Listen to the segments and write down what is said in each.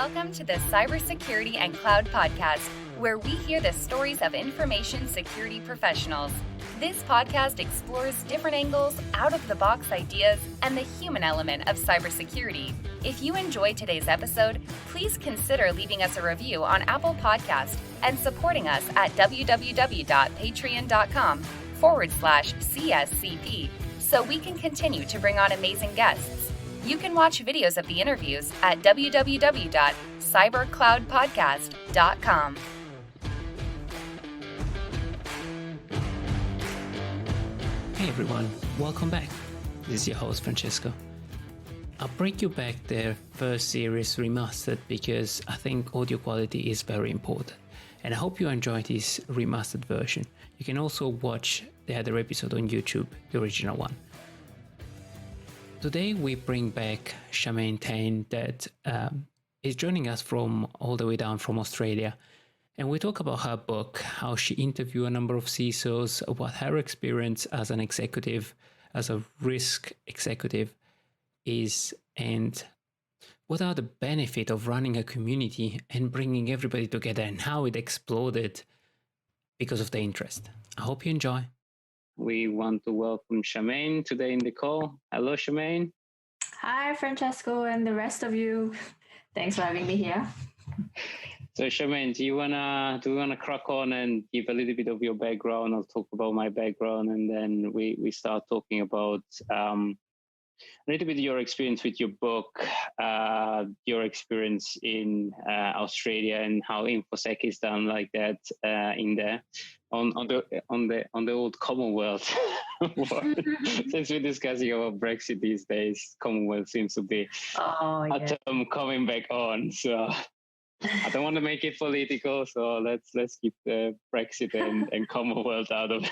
Welcome to the Cybersecurity and Cloud Podcast, where we hear the stories of information security professionals. This podcast explores different angles, out-of-the-box ideas, and the human element of cybersecurity. If you enjoyed today's episode, please consider leaving us a review on Apple Podcast and supporting us at www.patreon.com/CSCP so we can continue to bring on amazing guests. You can watch videos of the interviews at www.cybercloudpodcast.com. Hey everyone, welcome back. This is your host Francesco. I'll bring you back the first series remastered because I think audio quality is very important. And I hope you enjoyed this remastered version. You can also watch the other episode on YouTube, the original one. Today we bring back Shamane Tan that is joining us from all the way down from Australia. And we talk about her book, how she interviewed a number of CISOs, what her experience as an executive, as a risk executive is, and what are the benefits of running a community and bringing everybody together and how it exploded because of the interest. I hope you enjoy. We want to welcome Shamane today in the call. Hello, Shamane. Hi, Francesco, and the rest of you. Thanks for having me here. So, Shamane, do you wanna crack on and give a little bit of your background? I'll talk about my background, and then we start talking about a little bit of your experience with your book, your experience in Australia, and how InfoSec is done like that in there on the old Commonwealth. Since we're discussing about Brexit these days, Commonwealth seems to be a term coming back on. So I don't want to make it political, so let's keep the Brexit and Commonwealth out of it.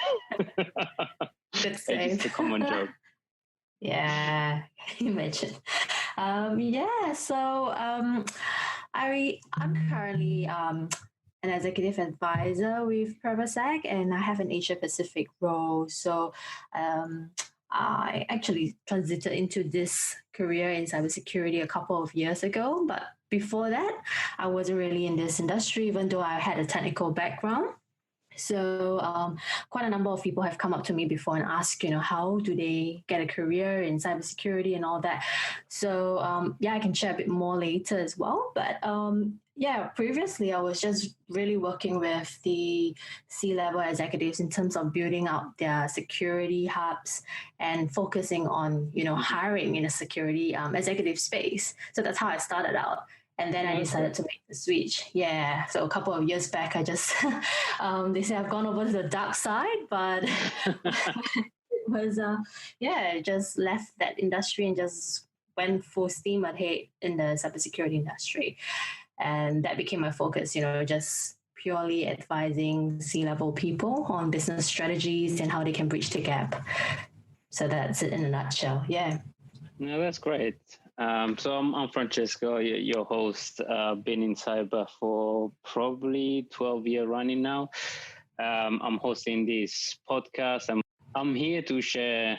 Good save. It's a common joke. Yeah, imagine. I'm currently an executive advisor with Privasec, and I have an Asia Pacific role. So I actually transited into this career in cybersecurity a couple of years ago. But before that, I wasn't really in this industry, even though I had a technical background. So quite a number of people have come up to me before and asked, how do they get a career in cybersecurity and all that. So I can share a bit more later as well. But previously I was just really working with the C-level executives in terms of building out their security hubs and focusing on, hiring in a security executive space. So that's how I started out. And then I decided to make the switch. Yeah. So a couple of years back, I just, they say I've gone over to the dark side, but it was, just left that industry and just went full steam ahead in the cybersecurity industry. And that became my focus, just purely advising C-level people on business strategies and how they can bridge the gap. So that's it in a nutshell. Yeah. No, that's great. So I'm Francesco, your host. Been in cyber for probably 12 years running now. I'm hosting this podcast. I'm here to share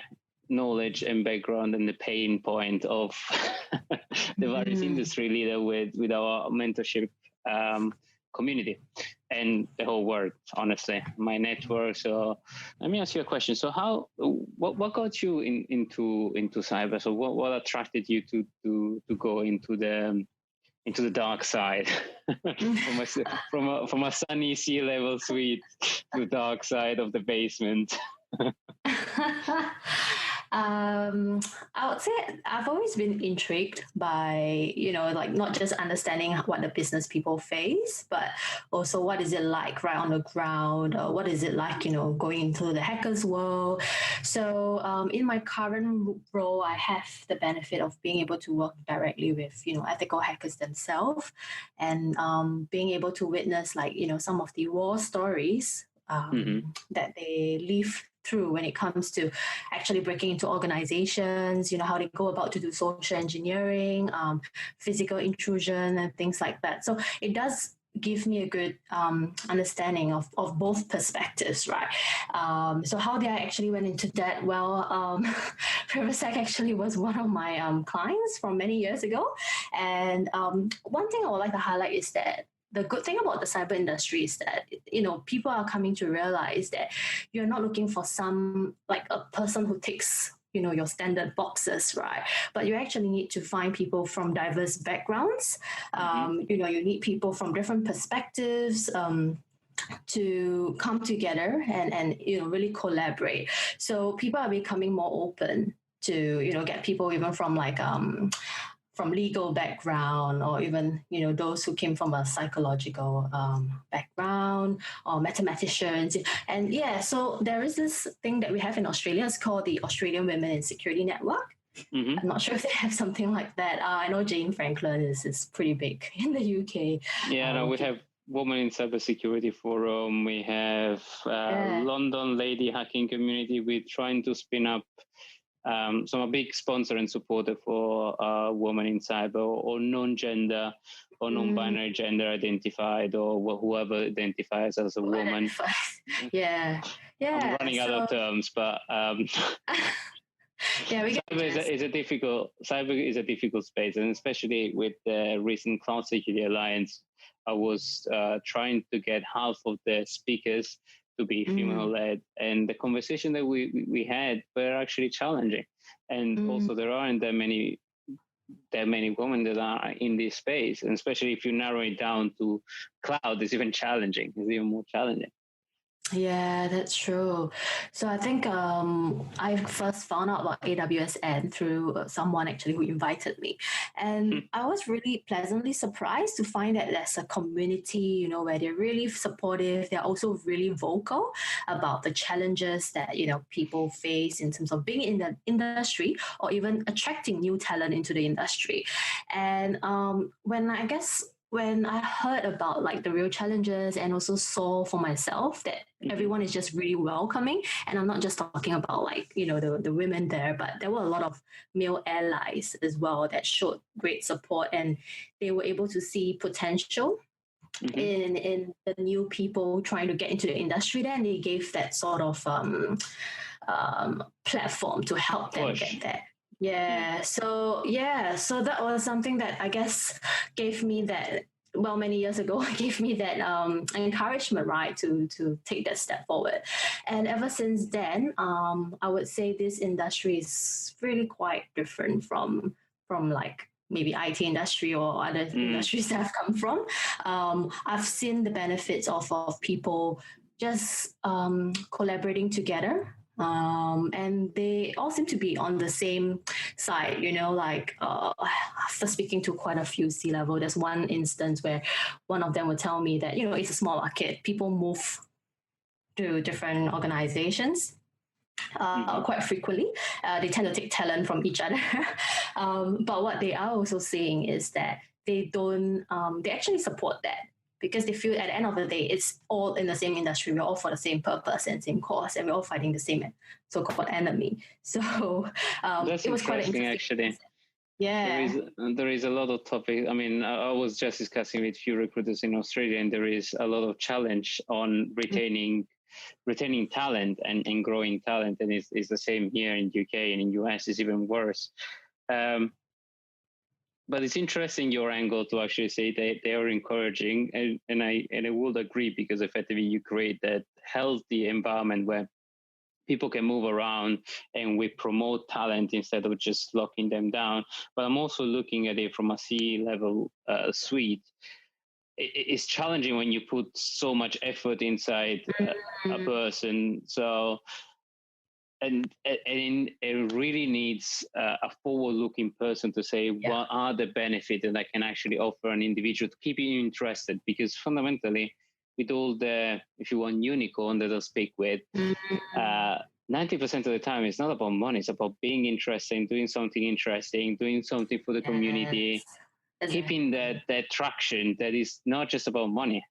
knowledge and background and the pain point of the various industry leader with our mentorship community and the whole world, honestly, my network. So let me ask you a question. So what got you into cyber? So what attracted you to go into the dark side from a sunny sea-level suite to the dark side of the basement? I would say I've always been intrigued by, not just understanding what the business people face, but also what is it like right on the ground, or what is it like, going into the hackers world. So in my current role, I have the benefit of being able to work directly with, ethical hackers themselves, and being able to witness some of the war stories that they live through when it comes to actually breaking into organizations, how they go about to do social engineering, physical intrusion and things like that. So it does give me a good understanding of both perspectives, right? So how did I actually went into that? Well, Privasec actually was one of my clients from many years ago. And one thing I would like to highlight is that the good thing about the cyber industry is that, people are coming to realize that you're not looking for like a person who ticks your standard boxes, right? But you actually need to find people from diverse backgrounds. You need people from different perspectives, to come together and really collaborate. So people are becoming more open to get people even from like from legal background, or even those who came from a psychological background, or mathematicians. And so there is this thing that we have in Australia. It's called the Australian Women in Security Network. I'm not sure if they have something like that. I know Jane Franklin is pretty big in the UK. We have Women in Cybersecurity Forum. We have London Lady Hacking Community. We're trying to spin up. So I'm a big sponsor and supporter for women in cyber, or non-gender or non-binary gender identified, or whoever identifies as a woman. Yeah. I'm running out of terms, but cyber is a difficult space, and especially with the recent Cloud Security Alliance, I was trying to get half of the speakers to be female-led, and the conversation that we had were actually challenging. And also, there aren't that many women that are in this space, and especially if you narrow it down to cloud, it's even challenging. It's even more challenging. Yeah, that's true. So I think I first found out about AWSN through someone actually who invited me. And I was really pleasantly surprised to find that there's a community, where they're really supportive. They're also really vocal about the challenges that, people face in terms of being in the industry, or even attracting new talent into the industry. And when I heard about like the real challenges, and also saw for myself that everyone is just really welcoming, and I'm not just talking about like, the women there, but there were a lot of male allies as well that showed great support, and they were able to see potential in the new people trying to get into the industry. Then they gave that sort of platform to help them get there. So that was something that I guess gave me that, many years ago, gave me that encouragement, right, to take that step forward. And ever since then, I would say this industry is really quite different from like maybe IT industry or other industries that I've come from. I've seen the benefits of people just collaborating together. And they all seem to be on the same side, like after speaking to quite a few C-level, there's one instance where one of them would tell me that, it's a small market. People move to different organizations quite frequently. They tend to take talent from each other. But what they are also saying is that they actually support that, because they feel at the end of the day, it's all in the same industry. We're all for the same purpose and same cause, and we're all fighting the same so-called enemy. So that's it was quite interesting, actually. Yeah. There is a lot of topic. I mean, I was just discussing with few recruiters in Australia, and there is a lot of challenge on retaining talent and growing talent, and it's the same here in UK, and in US it's even worse. But it's interesting your angle to actually say that they are encouraging, and I would agree, because effectively you create that healthy environment where people can move around, and we promote talent instead of just locking them down. But I'm also looking at it from a C-level suite. It's challenging when you put so much effort inside a person. So. And it really needs a forward-looking person to say, what are the benefits that I can actually offer an individual to keep you interested? Because fundamentally, with all the, if you want, unicorn that I speak with, 90% of the time, it's not about money. It's about being interesting, doing something for the community, keeping that traction that is not just about money.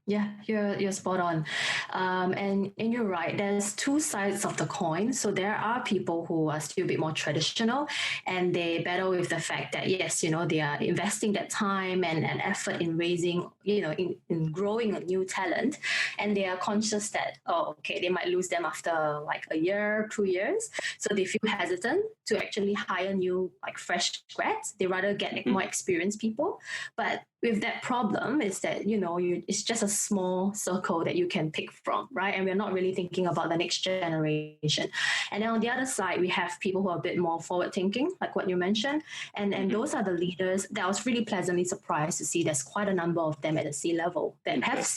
Yeah, you're spot on, and you're right. There's two sides of the coin. So there are people who are still a bit more traditional, and they battle with the fact that yes, they are investing that time and effort in raising, in growing a new talent, and they are conscious that okay, they might lose them after like a year, 2 years, so they feel hesitant to actually hire new like fresh grads. They rather get like, more experienced people, but with that problem is that it's just a small circle that you can pick from, right? And we're not really thinking about the next generation. And then on the other side, we have people who are a bit more forward thinking, like what you mentioned, and those are the leaders that I was really pleasantly surprised to see. There's quite a number of them at the C level that have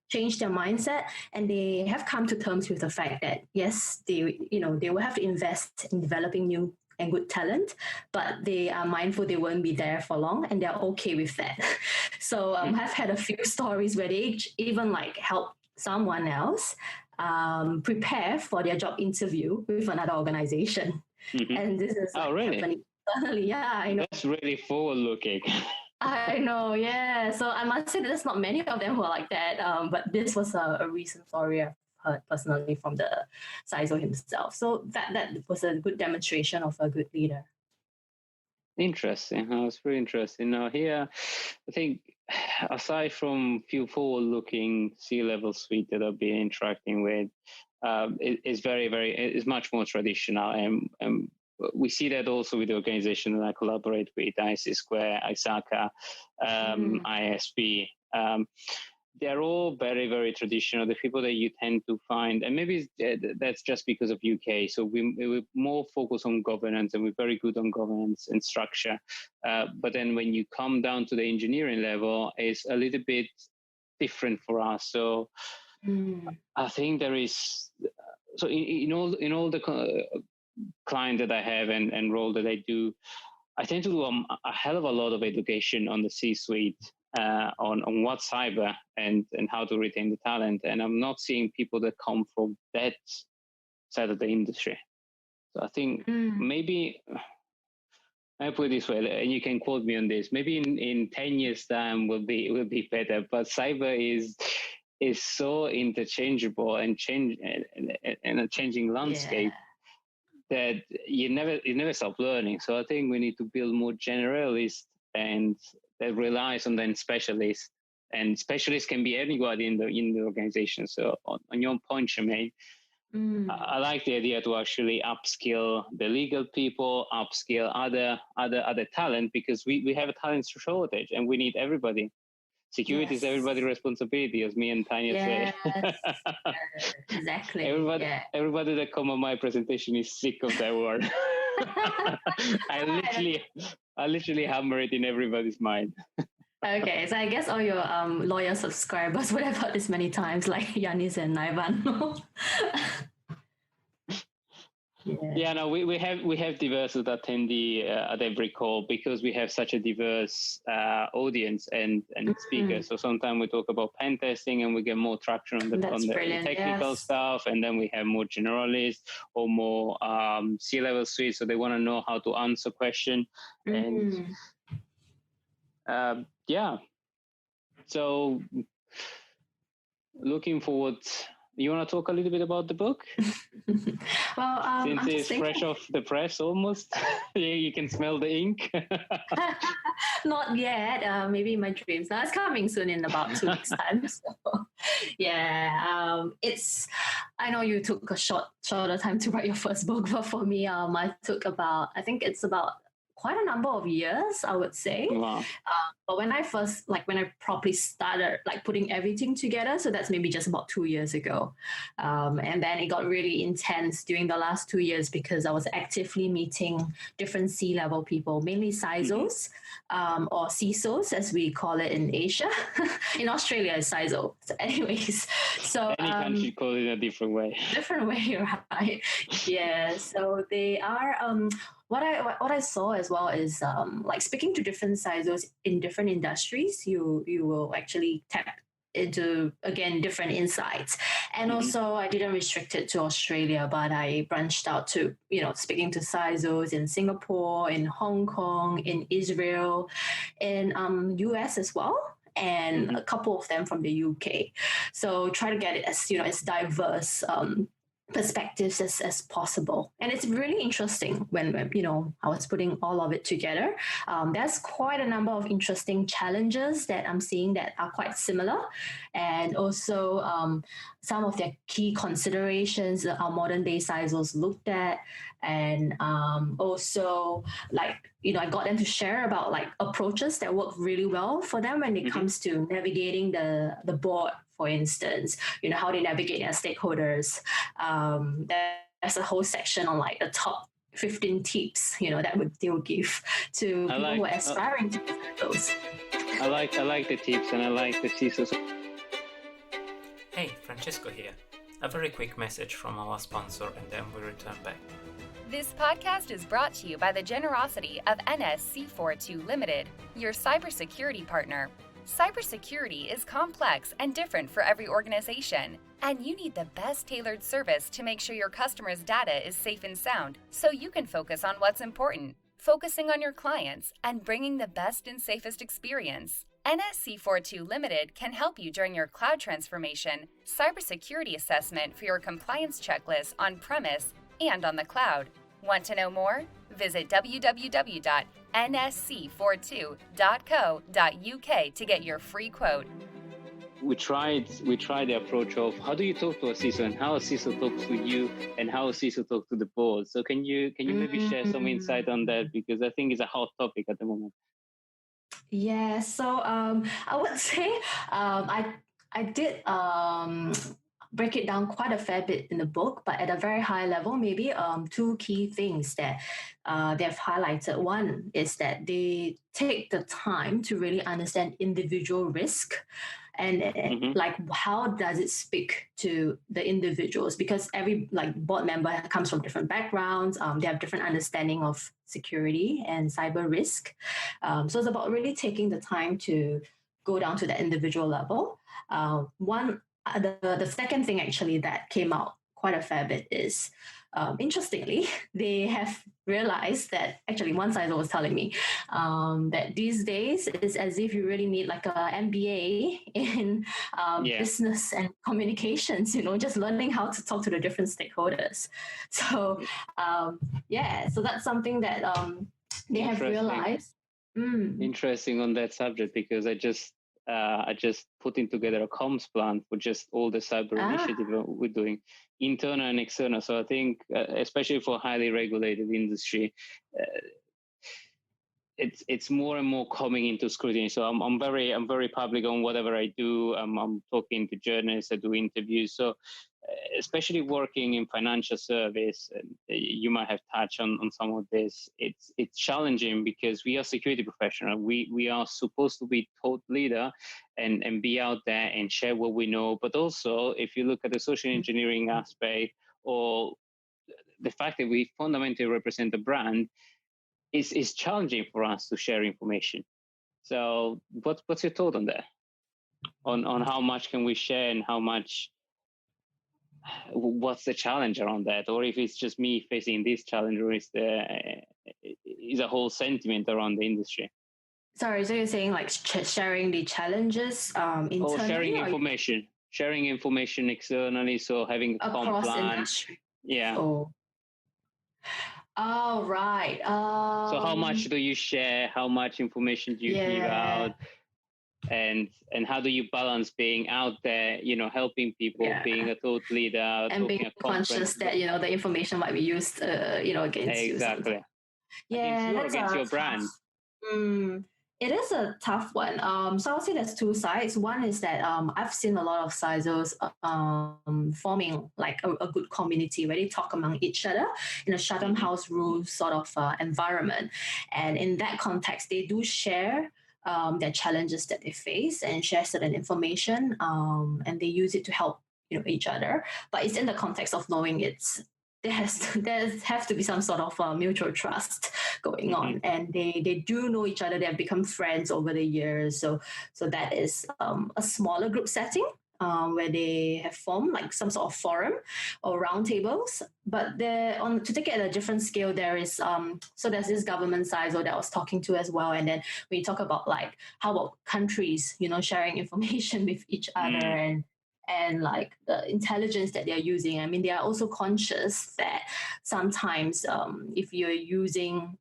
changed their mindset, and they have come to terms with the fact that yes, they will have to invest in developing new and good talent, but they are mindful they won't be there for long, and they're okay with that. So I've had a few stories where they even like help someone else prepare for their job interview with another organization. And this is happening. Yeah, I know. That's really forward-looking. I know, yeah. So I must say that there's not many of them who are like that, but this was a recent story I've heard personally from the CISO himself. So that was a good demonstration of a good leader. Interesting. It's very interesting. Now here, I think aside from few forward-looking C-level suite that I've been interacting with, it's much more traditional, and we see that also with the organization that I collaborate with, IC Square, ISACA, ISP. They're all very, very traditional. The people that you tend to find, and maybe that's just because of UK. So we're more focused on governance, and we're very good on governance and structure. But then when you come down to the engineering level, it's a little bit different for us. So I think there is, so in all the client that I have and role that I do, I tend to do a hell of a lot of education on the C-suite. On what cyber and how to retain the talent. And I'm not seeing people that come from that side of the industry. So I think maybe, I put it this way, and you can quote me on this, maybe in 10 years time will be better, but cyber is so interchangeable and a changing landscape that you never stop learning. So I think we need to build more generalists and that relies on then specialists, and specialists can be anybody in the organization. So on your point, Shamane, I like the idea to actually upskill the legal people, upskill other talent, because we have a talent shortage and we need everybody. Security is everybody's responsibility, as me and Tanya say. Exactly. Everybody that come on my presentation is sick of that word. I literally hammer it in everybody's mind. Okay, so I guess all your loyal subscribers would have heard this many times, like Yanis and Naivan. No, we have diverse attendee at every call, because we have such a diverse audience and speakers. So sometimes we talk about pen testing and we get more traction on the technical stuff, and then we have more generalists or more C-level suite, so they want to know how to answer question. And so looking forward. You want to talk a little bit about the book? Well, since it's fresh off the press almost, you can smell the ink. Not yet. Maybe in my dreams. Now it's coming soon in about 2 weeks' time. So, it's. I know you took a shorter time to write your first book, but for me, I took about quite a number of years, I would say. Wow. But when I properly started putting everything together, so that's maybe just about 2 years ago. And then it got really intense during the last 2 years because I was actively meeting different C-level people, mainly CISOs or CISOs, as we call it in Asia. In Australia, it's CISO. So anyways, so... Any country call it a different way. Different way, right? Yeah, so they are... What I saw as well is speaking to different CISOs in different industries, you will actually tap into, again, different insights. And also I didn't restrict it to Australia, but I branched out to, speaking to CISOs in Singapore, in Hong Kong, in Israel, in US as well. and a couple of them from the UK. So try to get it as as diverse perspectives as possible. And it's really interesting when I was putting all of it together. There's quite a number of interesting challenges that I'm seeing that are quite similar, and also some of their key considerations that our modern day CISOs looked at, and also I got them to share about approaches that work really well for them when it comes to navigating the board, for instance, how they navigate their stakeholders. There's a whole section on the top 15 tips, that they would give to people who are aspiring to be those. I like the tips, and I like the CISOs. Hey, Francisco here. A very quick message from our sponsor, and then we return back. This podcast is brought to you by the generosity of NSC42 Ltd, your cybersecurity partner. Cybersecurity is complex and different for every organization, and you need the best tailored service to make sure your customers' data is safe and sound, so you can focus on what's important, focusing on your clients and bringing the best and safest experience. NSC42 Ltd can help you during your cloud transformation, cybersecurity assessment for your compliance checklist on-premise and on the cloud. Want to know more? Visit www.nsc42.co.uk to get your free quote. We tried the approach of how do you talk to a CISO, and how a CISO talks to you, and how a CISO talks to the board. So can you maybe share some insight on that, because I think it's a hot topic at the moment. Yeah, so I would say I did break it down quite a fair bit in the book, but at a very high level, maybe two key things that they've highlighted. One is that they take the time to really understand individual risk, and how does it speak to the individuals, because every board member comes from different backgrounds. They have different understanding of security and cyber risk. So it's about really taking the time to go down to the individual level. The second thing actually that came out quite a fair bit is, interestingly, they have realized that, actually one CISO was telling me that these days it's as if you really need an MBA in business and communications, just learning how to talk to the different stakeholders. So so that's something that they have realized. Interesting on that subject, because I just putting together a comms plan for just all the cyber initiative we're doing, internal and external. So I think, especially for highly regulated industry, it's more and more coming into scrutiny. So I'm very public on whatever I do. I'm talking to journalists, I do interviews. So especially working in financial service, and you might have touched on some of this. It's challenging because we are security professionals. We are supposed to be thought leader and be out there and share what we know. But also, if you look at the social engineering aspect, or the fact that we fundamentally represent a brand, is challenging for us to share information. So what's your thought on that? On how much can we share, and how much? What's the challenge around that? Or if it's just me facing this challenge, or is a whole sentiment around the industry? Sorry, so you're saying sharing the challenges internally? Or sharing information externally, so having a across plan. industry. Yeah. Oh, right. So how much do you share? How much information do you give out? And how do you balance being out there, helping people, being a thought leader, and being conscious that the information might be used, against you. Exactly. Yeah, that's against your brand. It is a tough one. So I'll say there's two sides. One is that I've seen a lot of CISOs forming a good community where they talk among each other in a Chatham House rules sort of environment. And in that context, they do share their challenges that they face and share certain information, and they use it to help each other. But it's in the context of knowing there has to be some sort of mutual trust going on, and they do know each other. They have become friends over the years, so that is a smaller group setting. where they have formed like some sort of forum or roundtables. But to take it at a different scale, there is so there's this government CISO that I was talking to as well. And then we talk about like how about countries, sharing information with each other and like the intelligence that they're using. I mean, they are also conscious that sometimes if you're using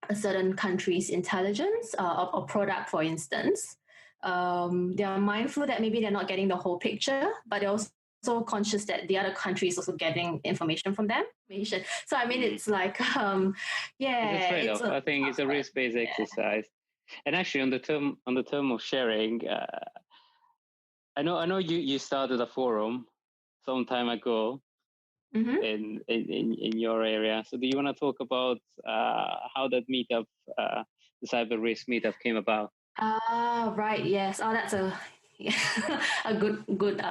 a certain country's intelligence or product, for instance, they are mindful that maybe they're not getting the whole picture, but they're also conscious that the other country is also getting information from them. So I mean, it's like, It's a trade-off. I think it's a risk-based exercise. And actually, on the term of sharing, I know you started a forum some time ago in your area. So do you want to talk about how that meetup, the cyber risk meetup, came about? Right. Yes. Oh, that's a good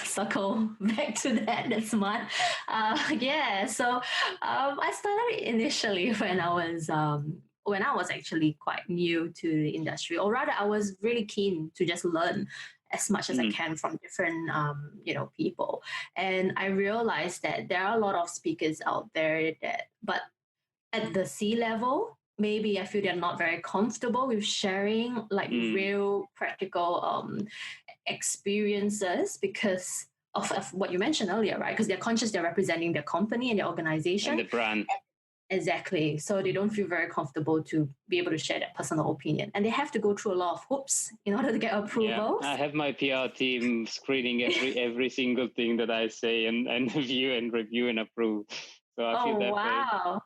circle back to that. That's smart. Yeah. So I started initially when I was actually quite new to the industry, or rather, I was really keen to just learn as much as I can from different people. And I realized that there are a lot of speakers out there but at the C level, maybe I feel they're not very comfortable with sharing like real practical experiences because of what you mentioned earlier, right? Because they're conscious they're representing their company and their organization. And the brand. Exactly. So they don't feel very comfortable to be able to share their personal opinion. And they have to go through a lot of hoops in order to get approval. Yeah, I have my PR team screening every single thing that I say and review and approve. So I feel that wow.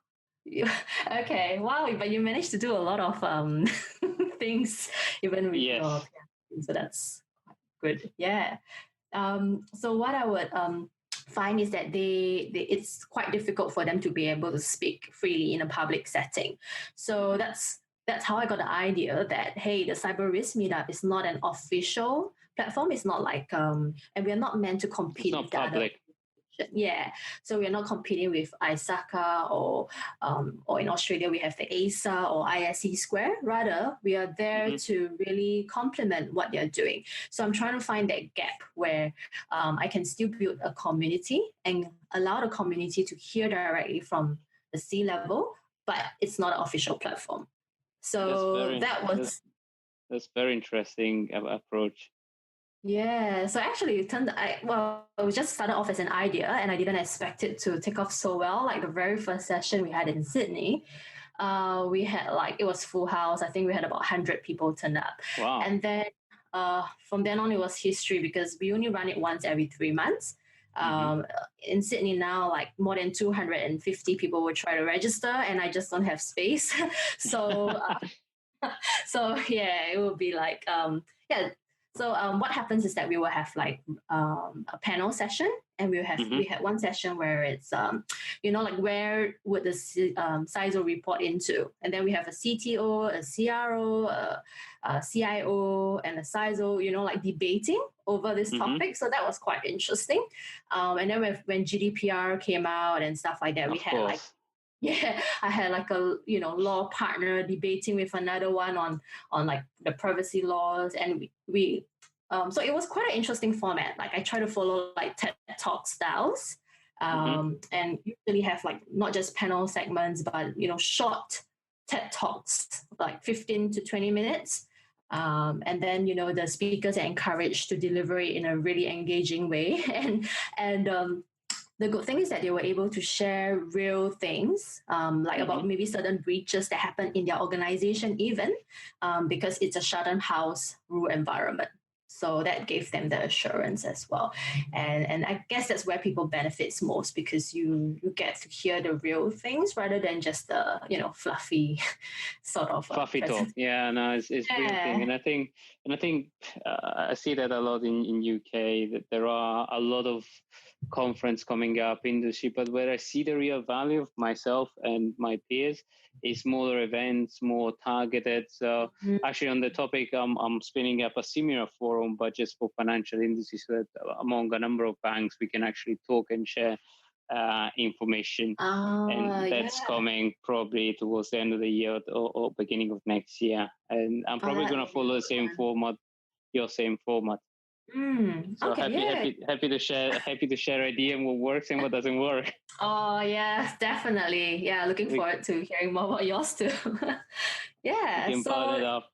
Okay, wow, but you managed to do a lot of things even with your PR team, so that's good. Yeah. So what I would find is that it's quite difficult for them to be able to speak freely in a public setting. So that's how I got the idea that, hey, the Cyber Risk Meetup is not an official platform. It's not like, and we're not meant to compete with the other. Yeah, so we're not competing with ISACA or in Australia we have the ASA or ISE Square. Rather, we are there to really complement what they're doing. So I'm trying to find that gap where I can still build a community and allow the community to hear directly from the C level, but it's not an official platform. So that's very interesting approach. Yeah, so actually it just started off as an idea and I didn't expect it to take off so well. Like the very first session we had in Sydney, we had it was full house. I think we had about 100 people turn up. Wow. And then from then on it was history because we only run it once every 3 months. In Sydney now, like more than 250 people will try to register and I just don't have space. So yeah, it will be like, So what happens is that we will have like a panel session, and we had one session where it's like where would the CISO report into, and then we have a CTO, a CRO, a CIO, and a CISO, like debating over this topic. So that was quite interesting. And then when GDPR came out and stuff like that, we had like. Yeah, I had like a law partner debating with another one on like the privacy laws, and we so it was quite an interesting format. Like I try to follow like TED Talk styles, and usually have like not just panel segments, but short TED Talks, like 15 to 20 minutes. And then the speakers are encouraged to deliver it in a really engaging way, and the good thing is that they were able to share real things, like about maybe certain breaches that happen in their organization even, because it's a shut-down house rule environment. So that gave them the assurance as well. And I guess that's where people benefits most because you get to hear the real things rather than just the, fluffy sort of fluffy talk. Yeah, no, it's real thing. And I think I see that a lot in UK, that there are a lot of conference coming up industry, but where I see the real value of myself and my peers is smaller events, more targeted. So actually on the topic, I'm spinning up a similar forum, but just for financial industry, so that among a number of banks, we can actually talk and share information. And that's coming probably towards the end of the year or beginning of next year. And I'm probably going to follow the same format, your same format. So Okay, happy to share idea and what works and what doesn't work. Oh, yeah, definitely. Yeah, looking forward to hearing more about yours too. Yeah, We can part it up.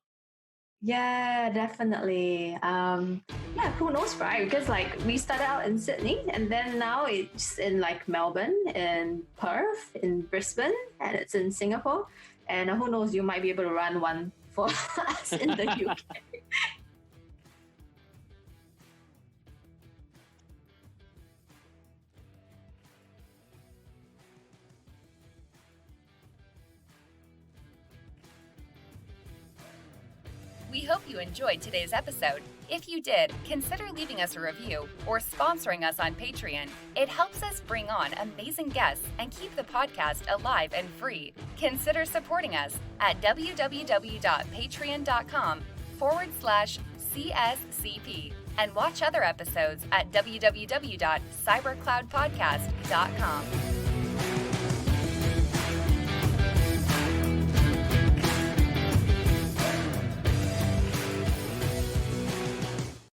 Yeah, definitely. Yeah, who knows, right? Because like we started out in Sydney and then now it's in like Melbourne, in Perth, in Brisbane, and it's in Singapore. And who knows, you might be able to run one for us in the UK. We hope you enjoyed today's episode. If you did, consider leaving us a review or sponsoring us on Patreon. It helps us bring on amazing guests and keep the podcast alive and free. Consider supporting us at www.patreon.com/CSCP and watch other episodes at www.cybercloudpodcast.com.